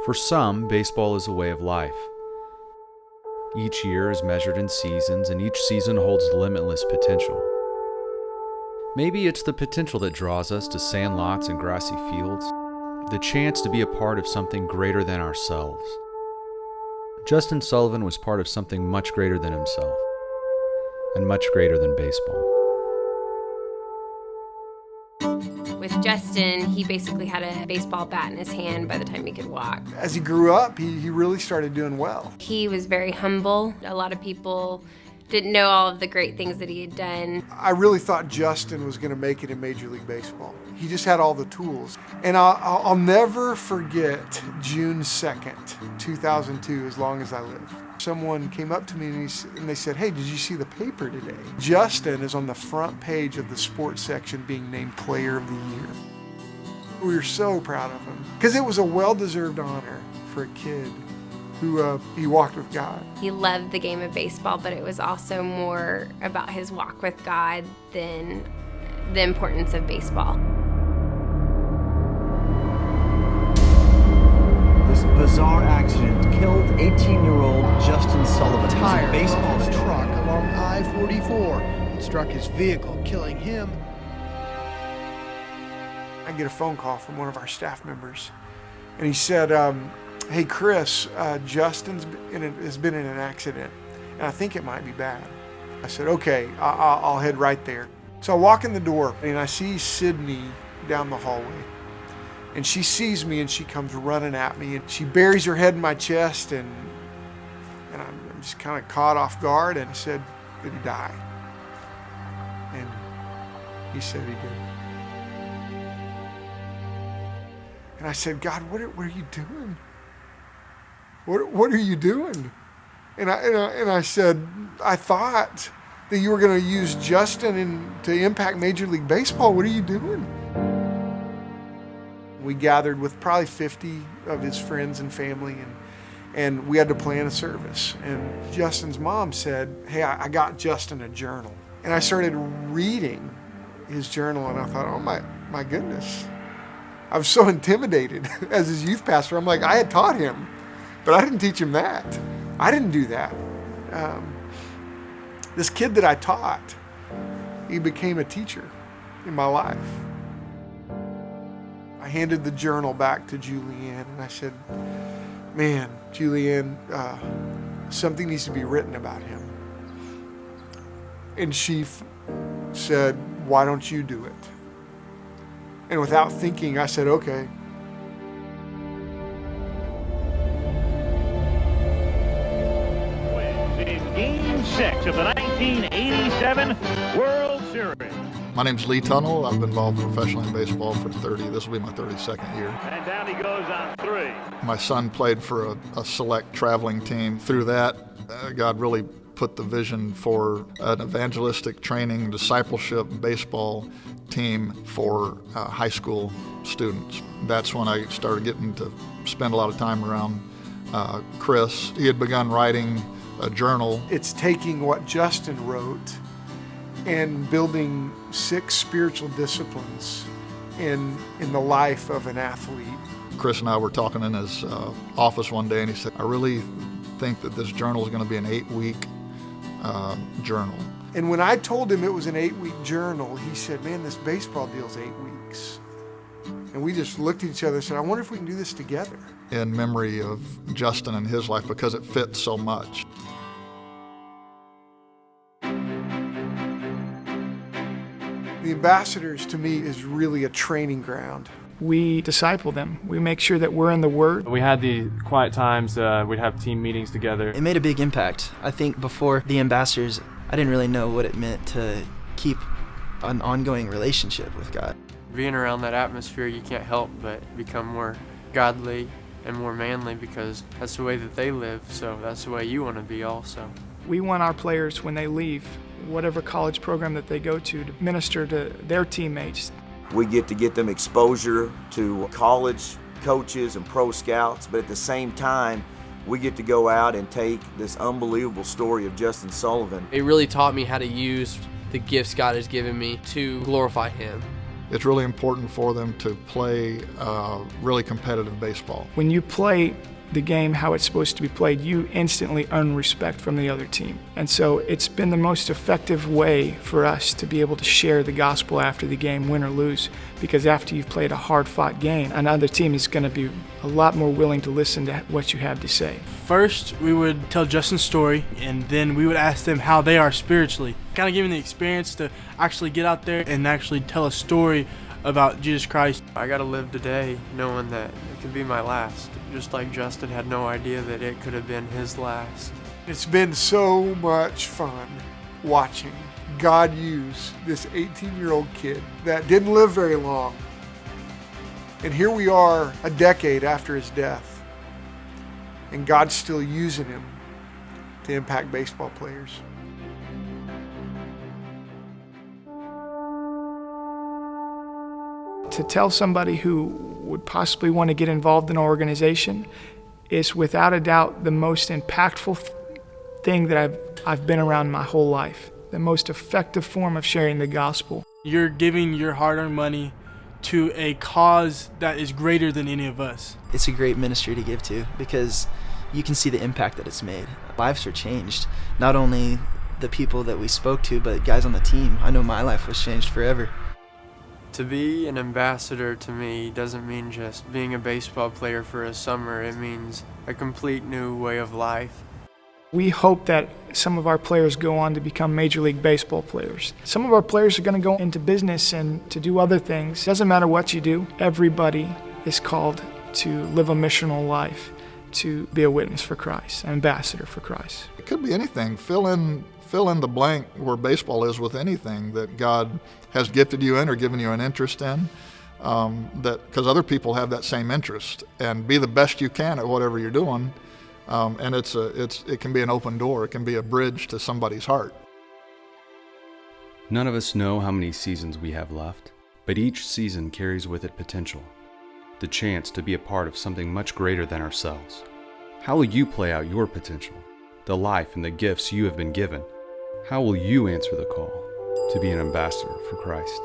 For some, baseball is a way of life. Each year is measured in seasons, and each season holds limitless potential. Maybe it's the potential that draws us to sandlots and grassy fields, the chance to be a part of something greater than ourselves. Justin Sullivan was part of something much greater than himself, and much greater than baseball. With Justin, he basically had a baseball bat in his hand by the time he could walk. As he grew up, he really started doing well. He was very humble. A lot of people didn't know all of the great things that he had done. I really thought Justin was going to make it in Major League Baseball. He just had all the tools. And I'll never forget June 2nd, 2002, as long as I live. Someone came up to me and they said, "Hey, did you see the paper today? Justin is on the front page of the sports section being named Player of the Year." We were so proud of him because it was a well-deserved honor for a kid who he walked with God. He loved the game of baseball, but it was also more about his walk with God than the importance of baseball. This bizarre accident killed 18-year-old Justin Sullivan. Tire Baseball of a truck along I-44 and struck his vehicle, killing him. I get a phone call from one of our staff members, and he said, "Hey Chris, Justin's has been in an accident, and I think it might be bad." I said, "Okay, I'll head right there." So I walk in the door, and I see Sydney down the hallway. And she sees me and she comes running at me and she buries her head in my chest and I'm just kind of caught off guard, and I said, "Did he die?" And he said he did. And I said, "God, what are you doing? What are you doing?" And I said, "I thought that you were going to use Justin to impact Major League Baseball. What are you doing?" We gathered with probably 50 of his friends and family, and we had to plan a service. And Justin's mom said, "Hey, I got Justin a journal." And I started reading his journal, and I thought, oh my goodness. I was so intimidated as his youth pastor. I'm like, I had taught him, but I didn't teach him that. I didn't do that. This kid that I taught, he became a teacher in my life. I handed the journal back to Julianne and I said, "Man, Julianne, something needs to be written about him." And she said, "Why don't you do it?" And without thinking, I said, "Okay." In Game 6 of the 1987 World Series. My name's Lee Tunnell. I've been involved professionally in baseball for this will be my 32nd year. And down he goes on 3. My son played for a select traveling team. Through that, God really put the vision for an evangelistic training, discipleship baseball team for high school students. That's when I started getting to spend a lot of time around Chris. He had begun writing a journal. It's taking what Justin wrote and building 6 spiritual disciplines in the life of an athlete. Chris and I were talking in his office one day, and he said, "I really think that this journal is going to be an 8-week journal." And when I told him it was an 8-week journal, he said, "Man, this baseball deal's 8 weeks." And we just looked at each other and said, "I wonder if we can do this together." In memory of Justin and his life, because it fits so much. The Ambassadors, to me, is really a training ground. We disciple them. We make sure that we're in the Word. We had the quiet times. We'd have team meetings together. It made a big impact. I think before the Ambassadors, I didn't really know what it meant to keep an ongoing relationship with God. Being around that atmosphere, you can't help but become more godly and more manly because that's the way that they live, so that's the way you want to be also. We want our players, when they leave whatever college program that they go to minister to their teammates. We get them exposure to college coaches and pro scouts, but at the same time, we get to go out and take this unbelievable story of Justin Sullivan. It really taught me how to use the gifts God has given me to glorify Him. it's really important for them to play really competitive baseball. When you play the game how it's supposed to be played, you instantly earn respect from the other team. And so it's been the most effective way for us to be able to share the gospel after the game, win or lose, because after you've played a hard-fought game, another team is going to be a lot more willing to listen to what you have to say. First, we would tell Justin's story, and then we would ask them how they are spiritually. Kind of giving the experience to actually get out there and actually tell a story about Jesus Christ. I got to live today knowing that it could be my last, just like Justin had no idea that it could have been his last. It's been so much fun watching God use this 18-year-old kid that didn't live very long. And here we are a decade after his death, and God's still using him to impact baseball players. To tell somebody who would possibly want to get involved in an organization is without a doubt the most impactful thing that I've been around my whole life. The most effective form of sharing the gospel. You're giving your hard-earned money to a cause that is greater than any of us. It's a great ministry to give to because you can see the impact that it's made. Lives are changed. Not only the people that we spoke to, but guys on the team. I know my life was changed forever. To be an ambassador to me doesn't mean just being a baseball player for a summer. It means a complete new way of life. We hope that some of our players go on to become Major League Baseball players. Some of our players are going to go into business and to do other things. Doesn't matter what you do. Everybody is called to live a missional life, to be a witness for Christ, an ambassador for Christ. It could be anything. Fill in the blank where baseball is with anything that God has gifted you in or given you an interest in, because other people have that same interest. And be the best you can at whatever you're doing. And it can be an open door. It can be a bridge to somebody's heart. None of us know how many seasons we have left, but each season carries with it potential, the chance to be a part of something much greater than ourselves. How will you play out your potential, the life and the gifts you have been given? How will you answer the call to be an ambassador for Christ?